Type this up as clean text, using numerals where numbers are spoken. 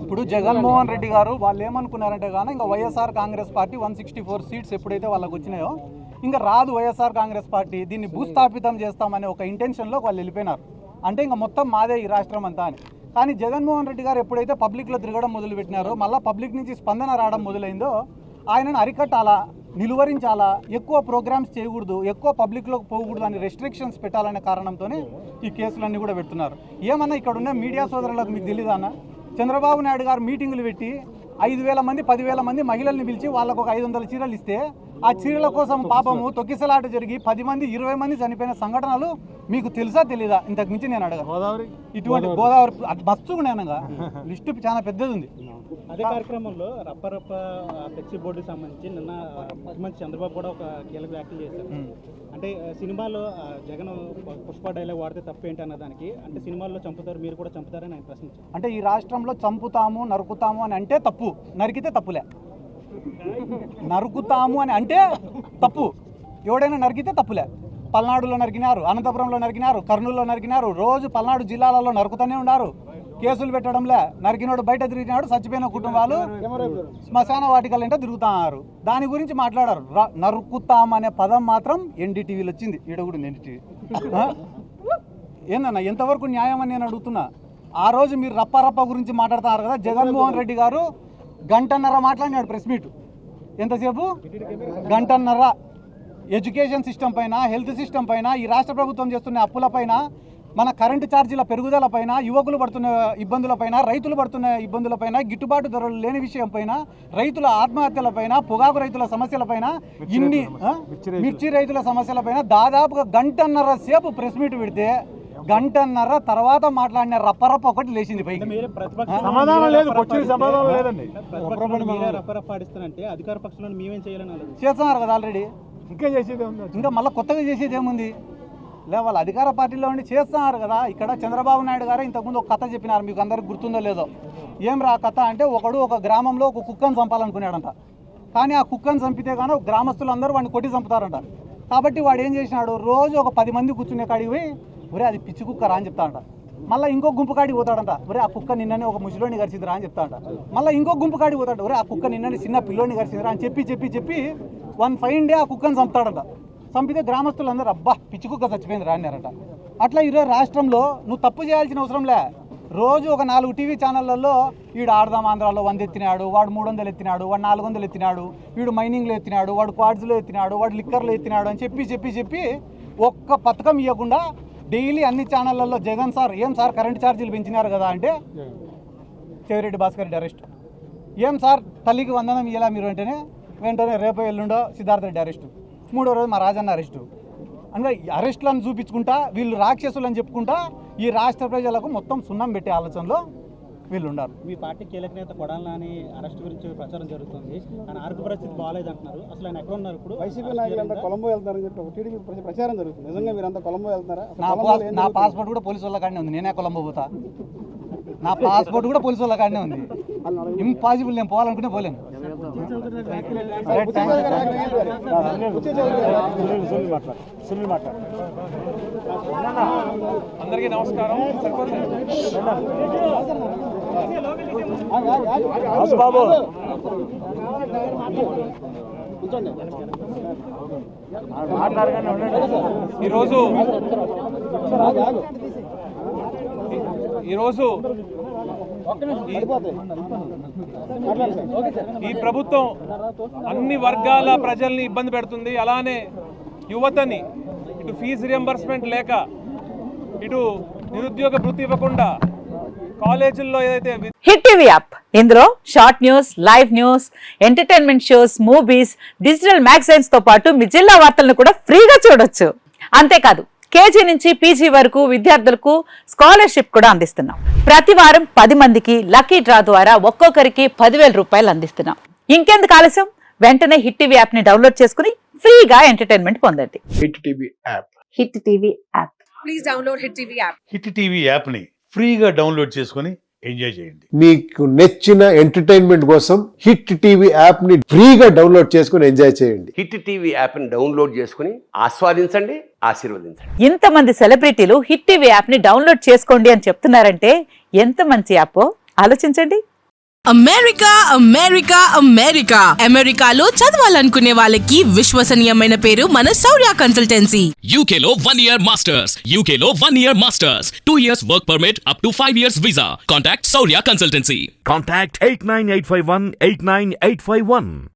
ఇప్పుడు జగన్మోహన్ రెడ్డి గారు వాళ్ళు ఏమనుకున్నారంటే కానీ ఇంకా వైఎస్ఆర్ కాంగ్రెస్ పార్టీ 164 సీట్స్ ఎప్పుడైతే వాళ్ళకు వచ్చినాయో ఇంకా రాదు వైఎస్ఆర్ కాంగ్రెస్ పార్టీ, దీన్ని భూస్థాపితం చేస్తామనే ఒక ఇంటెన్షన్లో వాళ్ళు వెళ్ళిపోయినారు. అంటే ఇంకా మొత్తం మాదే ఈ రాష్ట్రం అంతా అని. కానీ జగన్మోహన్ రెడ్డి గారు ఎప్పుడైతే పబ్లిక్లో తిరగడం మొదలుపెట్టినారో, మళ్ళీ పబ్లిక్ నుంచి స్పందన రావడం మొదలైందో, ఆయనను అరికట్టాలా, నిలువరించాలా, ఎక్కువ ప్రోగ్రామ్స్ చేయకూడదు, ఎక్కువ పబ్లిక్లోకి పోకూడదు అని రెస్ట్రిక్షన్స్ పెట్టాలనే కారణంతోనే ఈ కేసులన్నీ కూడా పెడుతున్నారు. ఏమన్నా ఇక్కడ ఉన్న మీడియా సోదరులకు మీకు తెలీదా అన్న, చంద్రబాబు నాయుడు గారు మీటింగులు పెట్టి 5,000 మంది 10,000 మంది మహిళల్ని పిలిచి వాళ్ళకు ఒక 500 చీరలు ఇస్తే ఆ చీరల కోసం పాపము తొక్కిసలాట జరిగి 10 మంది 20 మంది చనిపోయిన సంఘటనలు మీకు తెలుసా తెలీదా? ఇంతకు మించి నేను అడగను. ఇటువంటి గోదావరి మస్తుగా లిస్టు చాలా పెద్దది ఉంది. అదే కార్యక్రమంలో రప్పరప్ప ఫ్లెక్సీ బోర్డుకి సంబంధించి నిన్న ముఖ్యమంత్రి చంద్రబాబు కూడా ఒక కీలక వ్యాఖ్యలు చేశారు. అంటే సినిమాలో జగన్ పుష్ప డైలాగ్ వాడితే తప్పేంటి అన్న దానికి, అంటే సినిమాల్లో చంపుతారు మీరు కూడా చంపుతారని ఆయన ప్రశ్నించారు. అంటే ఈ రాష్ట్రంలో చంపుతాము నరుకుతాము అని అంటే తప్పు, నరికితే తప్పులే. నరుకుతాము అని అంటే తప్పు, ఎవడైనా నరికితే తప్పులే. పల్నాడులో నరికినారు, అనంతపురంలో నరికినారు, కర్నూలులో నరికినారు, రోజు పల్నాడు జిల్లాలలో నరుకుతూనే ఉన్నారు. కేసులు పెట్టడంలే, నరికినోడు బయట తిరిగినాడు, చచ్చిపోయిన కుటుంబాలు శ్మశాన వాటికలంటే తిరుగుతున్నారు. దాని గురించి మాట్లాడారు. నరుకుతామనే పదం మాత్రం ఎన్డీటీవీలో వచ్చింది. ఈడ కూడా ఎన్డీటీవీ ఏందన్నా ఎంతవరకు న్యాయం అని నేను అడుగుతున్నా. ఆ రోజు మీరు రప్ప గురించి మాట్లాడుతున్నారు కదా, జగన్మోహన్ రెడ్డి గారు గంటన్నర మాట్లాడినాడు ప్రెస్ మీట్. ఎంతసేపు? గంటన్నర. ఎడ్యుకేషన్ సిస్టమ్ పైన, హెల్త్ సిస్టమ్ పైన, ఈ రాష్ట్ర ప్రభుత్వం చేస్తున్న అప్పుల పైన, మన కరెంటు ఛార్జీల పెరుగుదల పైన, యువకులు పడుతున్న ఇబ్బందుల పైన, రైతులు పడుతున్న ఇబ్బందుల పైన, గిట్టుబాటు ధరలు లేని విషయం పైన, రైతుల ఆత్మహత్యల పైన, పొగాకు రైతుల సమస్యల పైన, ఇన్ని మిర్చి రైతుల సమస్యల పైన దాదాపుగా గంటన్నర సేపు ప్రెస్ మీట్ పెడితే గంటన్నర తర్వాత మాట్లాడిన రప్పరప్ప ఒకటి లేచింది పైకి. సమాధానం లేదు, సమాధానం లేదండి. అధికార పక్షంలో మేమేం చేయాలని చేస్తున్నారు కదా ఆల్రెడీ. ఇంకా చేసేది ఇంకా మళ్ళీ కొత్తగా చేసేది ఏముంది? వాళ్ళ అధికార పార్టీలో ఉండి చేస్తున్నారు కదా. ఇక్కడ చంద్రబాబు నాయుడు గారు ఇంతకుముందు ఒక కథ చెప్పినారు, మీకు అందరికి గుర్తుందో లేదో. ఏం రా కథ అంటే, ఒక గ్రామంలో ఒక కుక్కను చంపాలనుకున్నాడంట. కానీ ఆ కుక్కను చంపితే కానీ గ్రామస్తులందరూ వాడిని కొట్టి చంపుతారంట. కాబట్టి వాడు ఏం చేసినాడు, రోజు ఒక 10 మంది కూర్చునే కాడికి పోయి, ఒరే అది పిచ్చి కుక్క రా అని చెప్తాడంట. మళ్ళీ ఇంకో గుంపు కాడికి పోతాడంట, ఒరే ఆ కుక్క నిన్ననే ఒక ముసలోని గరిచిందిరా అని చెప్తాడంట. మళ్ళీ ఇంకో గుంపు కాడికి పోతాడు, ఒరే ఆ కుక్క నిన్ననే చిన్న పిల్లోని గరిచిందిరా అని చెప్పి వన్ ఫైన్ డే ఆ కుక్కను చంపుతాడంట. చంపితే గ్రామస్తులందరూ అబ్బా పిచ్చి కుక్క చచ్చిపోయింది రా అన్నారట. అట్లా ఈరోజు రాష్ట్రంలో నువ్వు తప్పు చేయాల్సిన అవసరంలే. రోజు ఒక 4 టీవీ ఛానళ్లలో వీడు ఆడదాం ఆంధ్రాలో 100 ఎత్తినాడు, వాడు 300 ఎత్తినాడు, వాడు 400 ఎత్తినాడు, వీడు మైనింగ్లో ఎత్తినాడు, వాడు క్వాడ్స్లో ఎత్తినాడు, వాడు లిక్కర్లో ఎత్తినాడు అని చెప్పి ఒక్క పథకం ఇవ్వకుండా డైలీ అన్ని ఛానళ్లలో జగన్ సార్ ఏం సార్ కరెంట్ ఛార్జీలు పెంచినారు కదా అంటే చెవిరెడ్డి భాస్కర్ రెడ్డి అరెస్ట్. ఏం సార్ తల్లికి వందనం ఇయ్యాలా మీరు అంటేనే వెంటనే రేపు ఎల్లుండో సిద్ధార్థ రెడ్డి అరెస్టు, 3వ రోజు మా రాజన్న అరెస్టు. అంటే అరెస్టులను చూపించుకుంటా వీళ్ళు రాక్షసులు అని చెప్పుకుంటా ఈ రాష్ట్ర ప్రజలకు మొత్తం సున్నం పెట్టే ఆలోచనలో వీళ్ళు ఉన్నారు. మీ పార్టీ కీలక నేత కొడాలి నాని అరెస్ట్ గురించి ప్రచారం జరుగుతుంది. ఆయన ఆరోగ్య పరిస్థితి బాగాలేదు అంటున్నారు. అసలు ఆయన ఎక్కడ ఉన్నారు ఇప్పుడు? వైసీపీ నాయకులంతా కొలంబో వెళ్తారని చెప్పి టీడీపీ ప్రచారం జరుగుతుంది. నిజంగా మీరంతా కొలంబో వెళ్తారా? నా పాస్పోర్ట్ కూడా పోలీసు వాళ్ళ కాడనే ఉంది, నేనే కొలంబో పోతా. నా పాస్పోర్ట్ కూడా పోలీసు వాళ్ళ కాడనే ఉంది. ఇంపాసిబుల్, నేను పోవాలనుకుంటే పోలేను. అందరికీ నమస్కారం. బాబు ఈరోజు ఈ ప్రభుత్వం అన్ని వర్గాల ప్రజల్ని ఇబ్బంది పెడుతుంది. అలానే యువతని ఇటు ఫీజు రియంబర్స్మెంట్ లేక, ఇటు నిరుద్యోగ భృతి ఇవ్వకుండా కాలేజీల్లో ఏదైతే హిట్ టీవీ యాప్, ఇందులో short news, live news, entertainment shows, movies, digital magazines తో పాటు మీ జిల్లా వార్తలను కూడా ఫ్రీగా చూడొచ్చు. అంతేకాదు కేజీ నుంచి పీజీ వరకు విద్యార్థులకు స్కాలర్షిప్ కూడా అందిస్తున్నాం. ప్రతి వారం 10 మందికి లక్కీ డ్రా ద్వారా ఒక్కొక్కరికి 10,000 రూపాయలు అందిస్తున్నాం. ఇంకెందుకు ఆలస్యం, వెంటనే హిట్ టీవీ యాప్ ని డౌన్లోడ్ చేసుకుని ఫ్రీగా ఎంటర్టైన్మెంట్ పొందండి. Hit TV app. Hit TV app. Please download hit TV app. Hit TV app ని ఫ్రీగా డౌన్లోడ్ చేసుకుని ఎంజాయ్ చేయండి. మీకు నచ్చిన ఎంటర్టైన్మెంట్ కోసం హిట్ టీవీ యాప్ ని ఫ్రీగా డౌన్లోడ్ చేసుకుని ఎంజాయ్ చేయండి. హిట్ టీవీ యాప్ని డౌన్లోడ్ చేసుకుని ఆస్వాదించండి, ఆశీర్వదించండి. ఇంతమంది సెలబ్రిటీలు హిట్ టీవీ యాప్ ని డౌన్లోడ్ చేసుకోండి అని చెప్తున్నారంటే ఎంత మంచి యాప్ ఆలోచించండి. అమెరికా అమెరికా అమెరికా అమెరికాలో చదవాలనుకునే వాళ్ళకి విశ్వసనీయమైన పేరు మన శౌర్య కన్సల్టెన్సీ. UK లో 1 year masters, UK లో 1 year masters, 2 years work permit up to 5 years visa. Contact Saurya Consultancy. Contact 89851 89851.